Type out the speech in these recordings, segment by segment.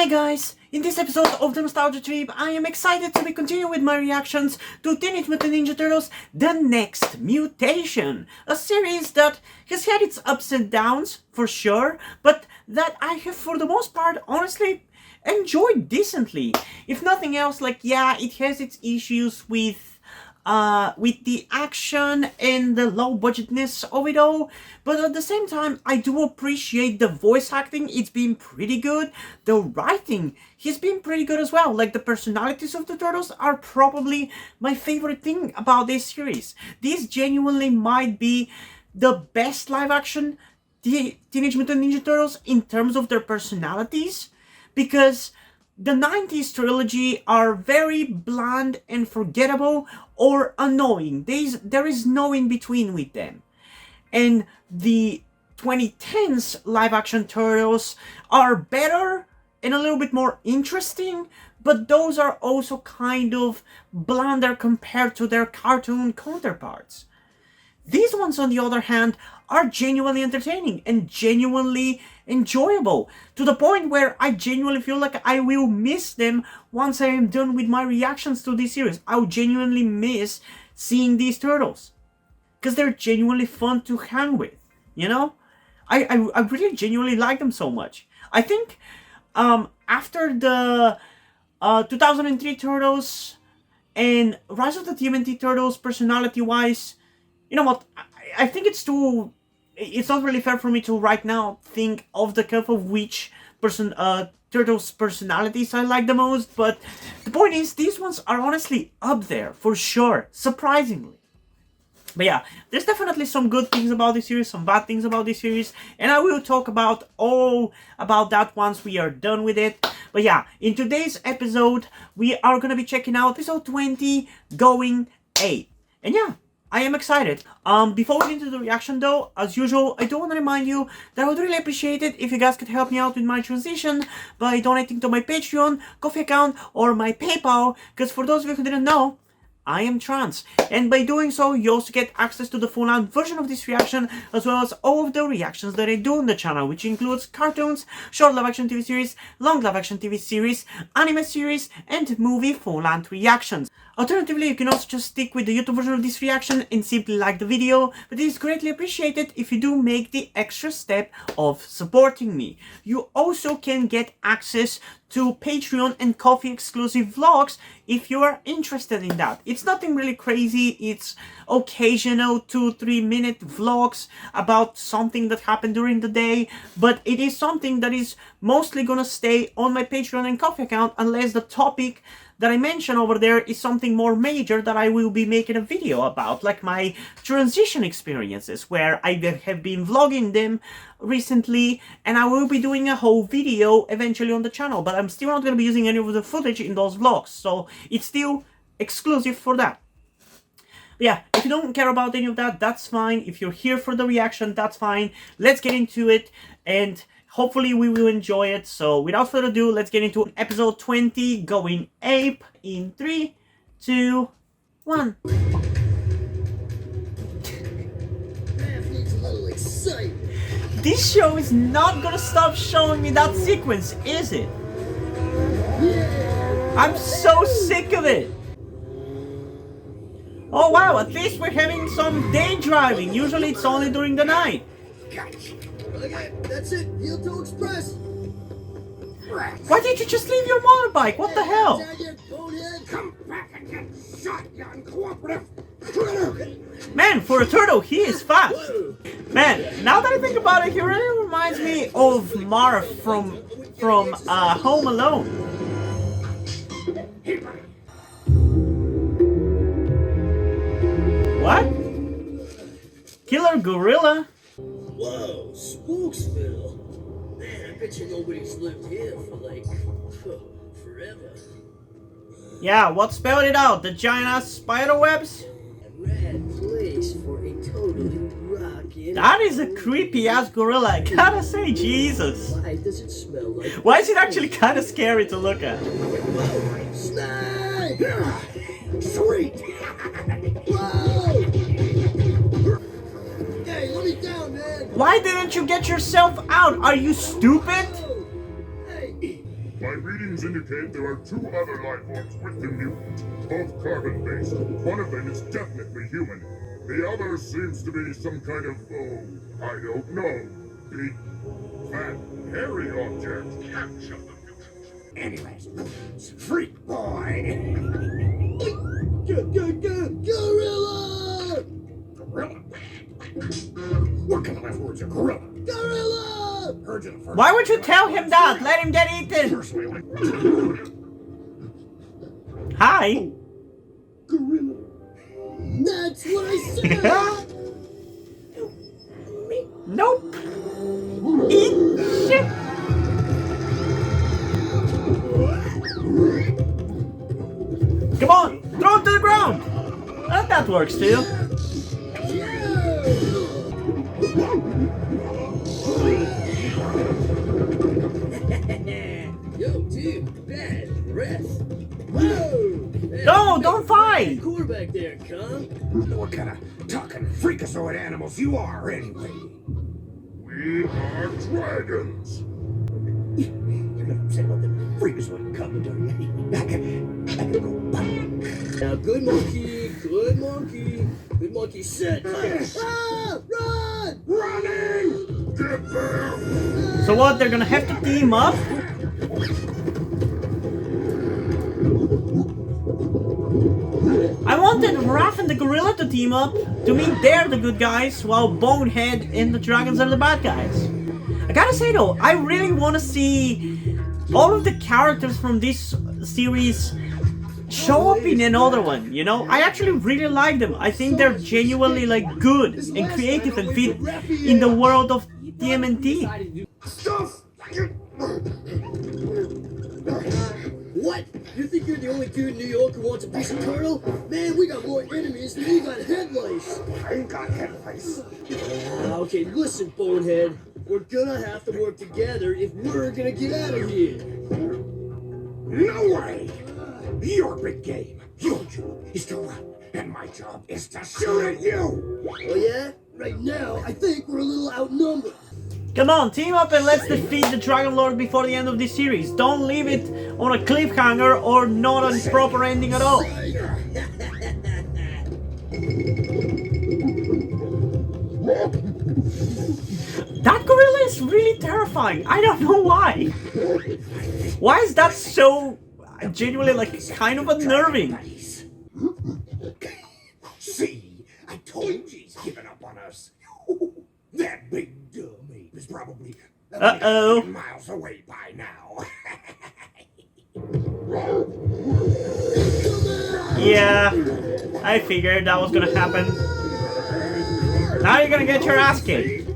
Hi guys! In this episode of the Nostalgia Trip, I am excited to be continuing with my reactions to Teenage Mutant Ninja Turtles The Next Mutation, a series that has had its ups and downs, for sure, but that I have for the most part honestly enjoyed decently. If nothing else, it has its issues with the action and the low budgetness of it all, but at the same time I do appreciate the voice acting. It's been pretty good. The writing has been pretty good as well. Like, the personalities of the turtles are probably my favorite thing about this series. This genuinely might be the best live action Teenage Mutant Ninja Turtles in terms of their personalities, because the 90s trilogy are very bland and forgettable or annoying. There is no in between with them. And the 2010s live-action Turtles are better and a little bit more interesting, but those are also kind of blander compared to their cartoon counterparts. These ones, on the other hand, are genuinely entertaining and genuinely enjoyable, to the point where I genuinely feel like I will miss them once I am done with my reactions to this series. I will genuinely miss seeing these turtles, because they're genuinely fun to hang with, you know? I really genuinely like them so much. I think after the 2003 Turtles and Rise of the TMNT Turtles, personality-wise, you know what, I think it's not really fair for me to right now think off the cuff of which Turtles' personalities I like the most, but the point is, these ones are honestly up there, for sure, surprisingly. But yeah, there's definitely some good things about this series, some bad things about this series, and I will talk about all about that once we are done with it. But yeah, in today's episode, we are gonna be checking out episode 20, Going 8. And yeah, I am excited. Before we get into the reaction though, as usual, I do want to remind you that I would really appreciate it if you guys could help me out with my transition by donating to my Patreon, Coffee account, or my PayPal, because for those of you who didn't know, I am trans, and by doing so, you also get access to the full-on version of this reaction, as well as all of the reactions that I do on the channel, which includes cartoons, short live-action TV series, long live-action TV series, anime series, and movie full-on reactions. Alternatively, you can also just stick with the YouTube version of this reaction and simply like the video, but it is greatly appreciated if you do make the extra step of supporting me. You also can get access to Patreon and Coffee exclusive vlogs if you are interested in that. It's nothing really crazy, it's occasional 2-3 minute vlogs about something that happened during the day, but it is something that is mostly gonna stay on my Patreon and Coffee account unless the topic that I mention over there is something more major that I will be making a video about, like my transition experiences, where I have been vlogging them recently, and I will be doing a whole video eventually on the channel, but I'm still not going to be using any of the footage in those vlogs, so it's still exclusive for that. But yeah, if you don't care about any of that, that's fine. If you're here for the reaction, that's fine. Let's get into it, and hopefully we will enjoy it. So without further ado, let's get into episode 20, Going Ape, in 3, 2, 1. This show is not gonna stop showing me that sequence, is it? I'm so sick of it. Oh wow, at least we're having some day driving. Usually it's only during the night. Okay, that's it. Yield to Express. Why did you just leave your motorbike? What the hell? Come back and get shot, you uncooperative critter. Man, for a turtle, he is fast. Man, now that I think about it, he really reminds me of Marv from Home Alone. What? Killer gorilla? Whoa, Spooksville. Man, I bet you nobody's lived here for like forever. Yeah, what spelled it out? The giant ass spider webs? A rad place for a totally rockin'. That is a creepy ass gorilla, I gotta say, Jesus. Why does it smell like? Why is it actually kind of scary to look at? Whoa, snake! Sweet. Whoa. Hey, let me down, man. Why didn't you get yourself out? Are you stupid? Hey, My readings indicate there are 2 other life forms with the mutant, both carbon-based. One of them is definitely human. The other seems to be some kind of, I don't know, big, fat, hairy object. Capture the mutant. Anyways, freak boy. Gorilla! Gorilla? What kind of last words are gorilla? Gorilla! Heard you the first Why would you time. tell him that? Let him get eaten. Personally, Hi. Gorilla. That's what I said! Nope. Eat shit. Come on, throw it to the ground. That works too. Yo, dude, bad breath. Whoa! No, don't fight. Quarterback there, Con. what kind of talking freakazoid animals you are, anyway? We are dragons. You're not upset about the freakazoid coming, are you? I can go back. Now, good monkey, good monkey. Good monkey, set. Ah, run! Running! Get there! So what? They're gonna have to team up. I wanted Raph and the gorilla to team up. To me, they're the good guys, while Bonehead and the dragons are the bad guys. I gotta say though, I really want to see all of the characters from this series show up in another one, you know? I actually really like them. I think they're genuinely like good and creative and fit in the world of TMNT. Stuff! What? You think you're the only dude in New York who wants a piece of turtle? Man, we got more enemies than you got head lice. I ain't got head lice. Okay, listen, Bonehead. We're gonna have to work together if we're gonna get out of here. No way! You're big game. Your job is to run, and my job is to shoot at you! Oh yeah? Right now, I think we're a little outnumbered. Come on, team up and let's defeat the Dragon Lord before the end of this series. Don't leave it on a cliffhanger or not a proper ending at all. That gorilla is really terrifying. I don't know why. Why is that so genuinely like kind of unnerving? See, I told you he's giving up on us. That big dummy is probably Uh-oh. miles away by now. Yeah, I figured that was gonna happen. Now you're gonna get your ass kicked.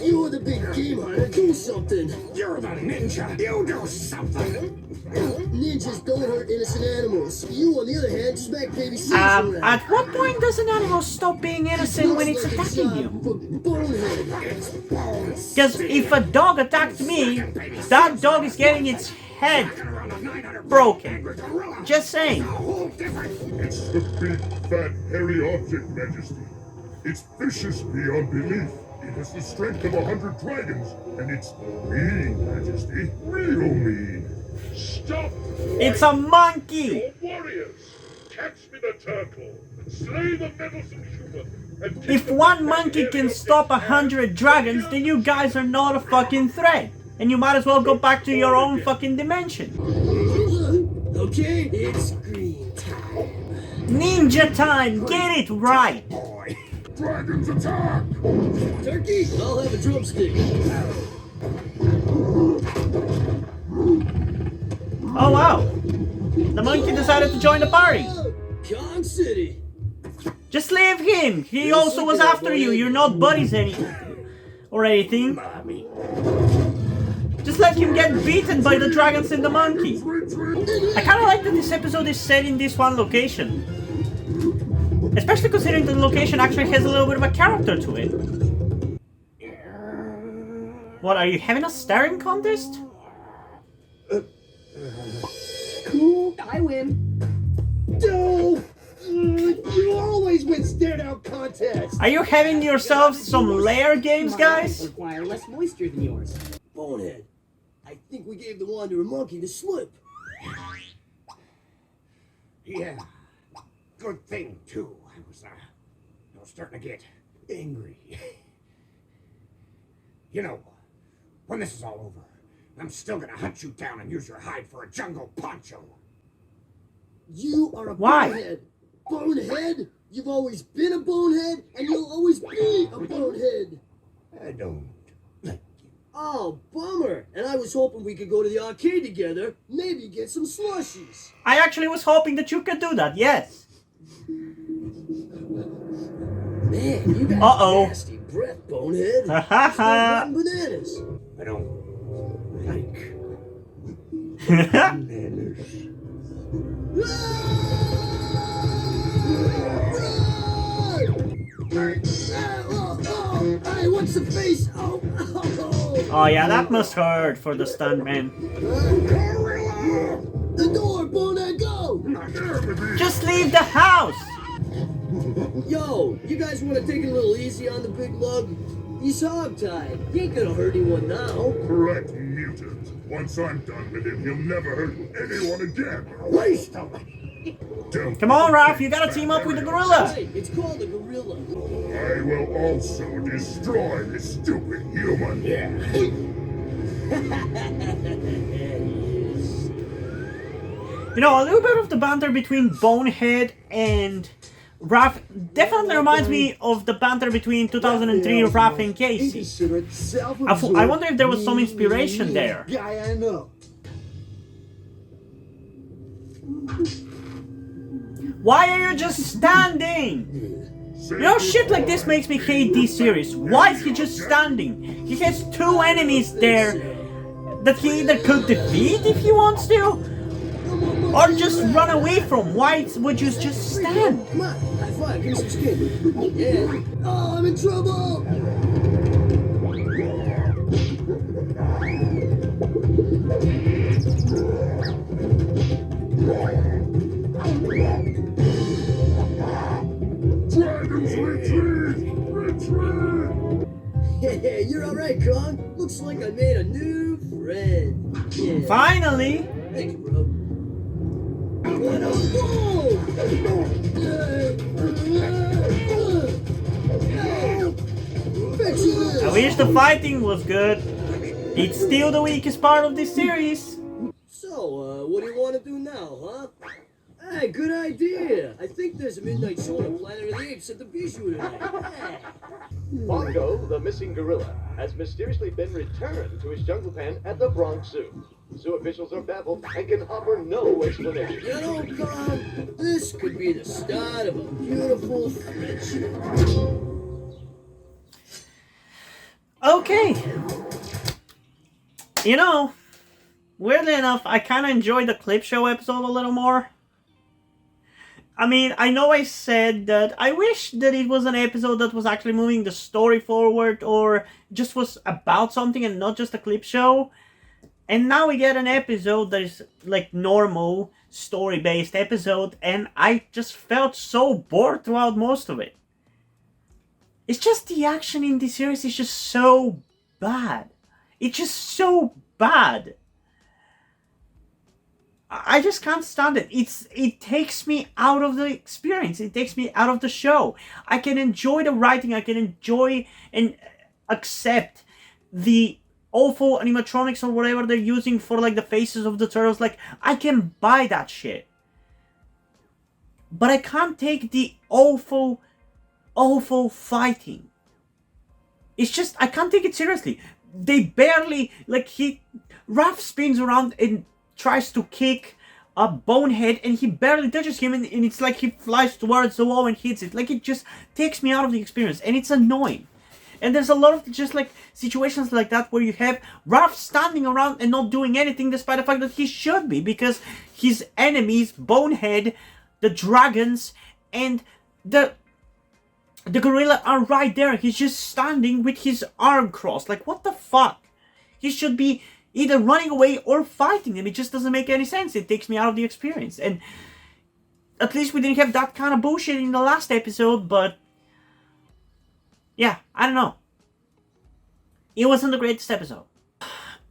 You're the big game hunter. Do something. You're the ninja. You do something. Ninjas don't hurt innocent animals. You, on the other hand, smack baby seals around. At what point does an animal stop being innocent when it's attacking you? Because if a dog attacked me, that dog is getting its head broken. Just saying. It's the big, fat, hairy object, Majesty. It's vicious beyond belief. It has the strength of 100 dragons, and it's mean, Majesty. Real mean. Stop! It's a monkey! Your warriors! Catch me the turtle! Slay the meddlesome human! And take If the one big monkey hairy can object stop and 100 dragons, then you guys are not a fucking threat. And you might as well go back to your own fucking dimension. Okay, it's green time. Ninja time! Get it right! Boy. Dragons attack! Turkey, I'll have a drumstick. Oh wow! The monkey decided to join the party! Con City. Just leave him! He also was after you, you're not buddies or anything. Mommy. Just let him get beaten by the dragons and the monkey. I kinda like that this episode is set in this one location. Especially considering the location actually has a little bit of a character to it. What, are you having a staring contest? Cool, I win. No! You always win stare-down contests! Are you having yourselves some lair games, guys? Require less moisture than yours. Bonehead, I I think we gave the Wanderer Monkey the slip. Yeah. Good thing, too. I was starting to get angry. You know, when this is all over, I'm still gonna hunt you down and use your hide for a jungle poncho. You are a Why? bonehead. Bonehead? You've always been a bonehead, and you'll always be a bonehead. I don't like you. Oh, bummer. And I was hoping we could go to the arcade together, maybe get some slushies. I actually was hoping that you could do that, yes. Man, you got Uh-oh. nasty breath, bonehead. Ha ha It's like ha. rotten bananas. I don't like bananas. Hey, what's the face? Oh, oh. Oh yeah, that must hurt for the stuntman. The door, bonehead, go! Just leave the house! Yo, you guys want to take it a little easy on the big lug? He's hogtied. He ain't gonna hurt anyone now. Correct, mutant. Once I'm done with him, he'll never hurt anyone again. Waste of Don't Come on, Raph, you gotta team up with the gorilla! Hey, it's called a gorilla. I will also destroy this stupid human. Yeah. You know, a little bit of the banter between Bonehead and Raph definitely reminds me of the banter between 2003 Raph and Casey. I wonder if there was some inspiration there. Guy I know. Why are you just standing? You know, shit like this makes me hate this series. Why is he just standing? He has two enemies there that he either could defeat if he wants to, or just run away from. Why would you just stand? Come on, high five, give me some skin. Yeah. Oh, I'm in trouble! Dragons retreat! Retreat! Yeah, you're alright, Kong. Looks like I made a new friend. Yeah. Finally! Thanks, bro. What a I wish the fighting was good. It's still the weakest part of this series. So, what do you want to do now, huh? Hey, good idea. I think there's a midnight show on Planet of the Apes at the Bijou tonight. Hey. Bongo, the missing gorilla, has mysteriously been returned to his jungle pen at the Bronx Zoo. Zoo officials are baffled and can offer no explanation. You know, Kong, this could be the start of a beautiful friendship. Okay. You know, weirdly enough, I kind of enjoyed the clip show episode a little more. I mean, I know I said that I wish that it was an episode that was actually moving the story forward or just was about something and not just a clip show. And now we get an episode that is like normal story-based episode, and I just felt so bored throughout most of it. It's just the action in this series is just so bad. It's just so bad. I just can't stand it. It takes me out of the experience. It takes me out of the show. I can enjoy the writing. I can enjoy and accept the awful animatronics or whatever they're using for like the faces of the turtles. Like, I can buy that shit. But I can't take the awful fighting. It's just, I can't take it seriously. They barely, like, Raph spins around and tries to kick a Bonehead, and he barely touches him, and it's like he flies towards the wall and hits it. Like, it just takes me out of the experience, and it's annoying. And there's a lot of just like situations like that where you have Raph standing around and not doing anything, despite the fact that he should be, because his enemies, Bonehead, the dragons, and the gorilla are right there. He's just standing with his arm crossed. Like, what the fuck? He should be either running away or fighting them. It just doesn't make any sense. It takes me out of the experience. And at least we didn't have that kind of bullshit in the last episode, but yeah, I don't know. It wasn't the greatest episode.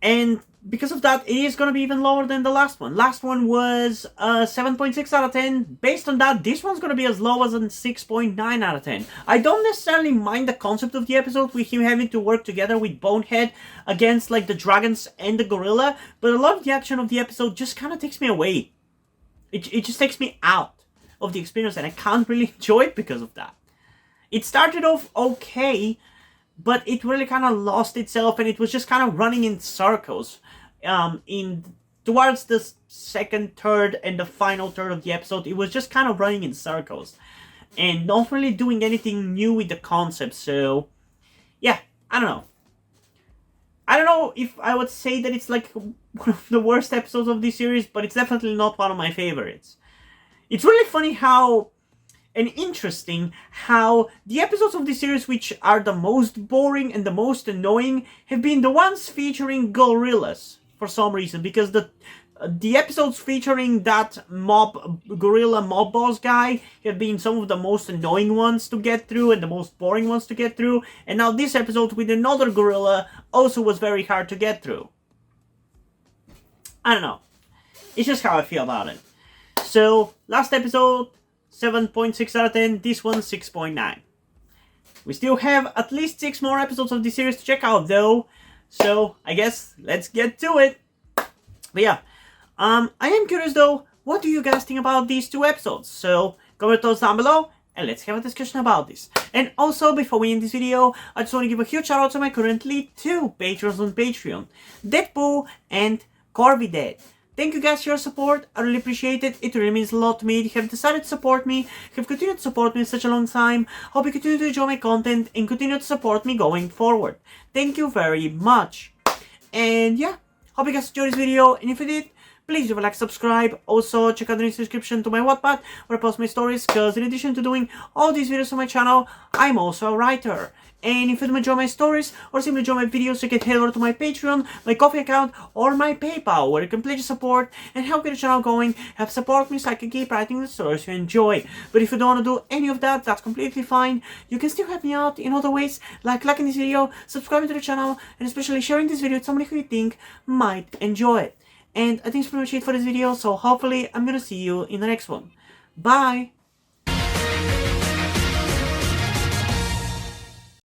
And because of that, it is going to be even lower than the last one. Last one was 7.6 out of 10. Based on that, this one's going to be as low as a 6.9 out of 10. I don't necessarily mind the concept of the episode with him having to work together with Bonehead against like the dragons and the gorilla, but a lot of the action of the episode just kind of takes me away. It just takes me out of the experience, and I can't really enjoy it because of that. It started off okay, but it really kind of lost itself, and it was just kind of running in circles towards the second third and the final third of the episode. It was just kind of running in circles and not really doing anything new with the concept. So yeah, I don't know if I would say that it's like one of the worst episodes of this series, but it's definitely not one of my favorites. It's really funny and interesting how the episodes of this series which are the most boring and the most annoying have been the ones featuring gorillas for some reason, because the episodes featuring that gorilla mob boss guy have been some of the most annoying ones to get through and the most boring ones to get through, and now this episode with another gorilla also was very hard to get through. I don't know. It's just how I feel about it. So, last episode, 7.6 out of 10, this one 6.9. We still have at least 6 more episodes of this series to check out though, so I guess let's get to it. But yeah, I am curious though, what do you guys think about these 2 episodes? So comment your thoughts down below and let's have a discussion about this. And also, before we end this video, I just want to give a huge shout out to my currently 2 patrons on Patreon, Deadpool and Corvidead. Thank you guys for your support, I really appreciate it, it really means a lot to me. You have decided to support me, have continued to support me in such a long time. Hope you continue to enjoy my content and continue to support me going forward. Thank you very much. And yeah, hope you guys enjoyed this video, and if you did, please leave a like, subscribe. Also, check out the description to my Wattpad where I post my stories, because in addition to doing all these videos on my channel, I'm also a writer. And if you enjoy my stories or simply enjoy my videos, you can head over to my Patreon, my Coffee account, or my PayPal, where you can pledge support and help get the channel going, help support me so I can keep writing the stories you enjoy. But if you don't want to do any of that, that's completely fine. You can still help me out in other ways, like liking this video, subscribing to the channel, and especially sharing this video with somebody who you think might enjoy it. And I think that's pretty much it for this video, so hopefully I'm gonna see you in the next one. Bye!